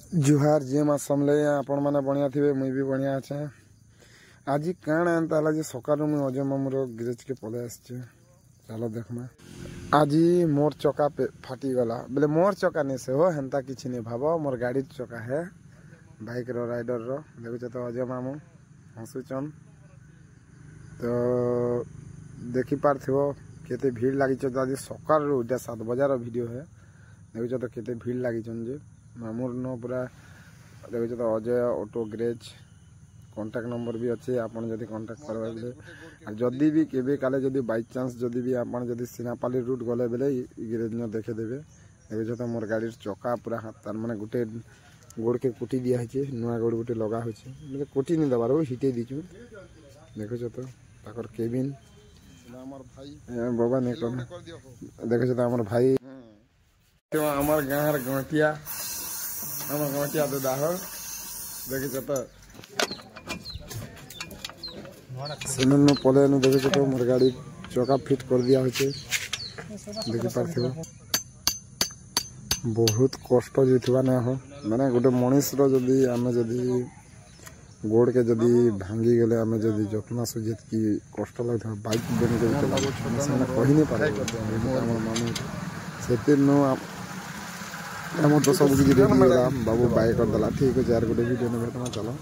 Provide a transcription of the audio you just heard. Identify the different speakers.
Speaker 1: जुहार जी माँ समले आपण मैंने बढ़िया थे मुई भी बढ़िया अच्छे आज कण एंता जे सकाल मुझे अजय मामूर गिरेज के पलि आसचे चलो देखमा आज मोर चका फाटी गला बोले मोर चका नहीं से हो हेन्ता किसी नहीं भाव मोर गाड़ी चका है बाइक रो राइडर रो देखुच तो अजय मामू हसुचन तो देखी पार्थिव केते भीड़ लगी आज सकाल 7 बजार वीडियो है देखुच तो केते भीड़ लगी जे मामूर न पूरा देखुच तो Ajay auto garage contact number भी अच्छे आपन जदि कांटेक्ट करबे जदि भी केबे काले जदि बाय चांस जदि भी आपन जदि सिनापाली रूट गले बेले गैरेज न देखे देबे देखुच तो मोर गाड़ी चका पूरा तार माने गुटे गोड़ के कुटी दिया है नुआ गोड़ गुटे लगा हो मतलब कुटी नहीं दबार हिटे दीचु देखुच तो ताकर केबिन बाबा नहीं कर देखुच तो हमर भाई हमार गाँव गवटिया हमार गवटिया तो दाहर देखुच तो सेनन पले देखुच तो मोर गाड़ी चका फिट कर दिया होचे देखि पार्थिव बहुत कष्ट जीतवा ना हो माने गोटे मनीष रो जदी आमे जदी गोड़ के जदी भांगी गले आमे जदी जतना सुजित की कष्ट लगता बाइक बन के चला से कहि नहीं पारे हमर मामू सेते नो हम तो सब कुछ बाबू बाइक कर दला ठीक है यार गोटे वीडियो ने भेटना चलो।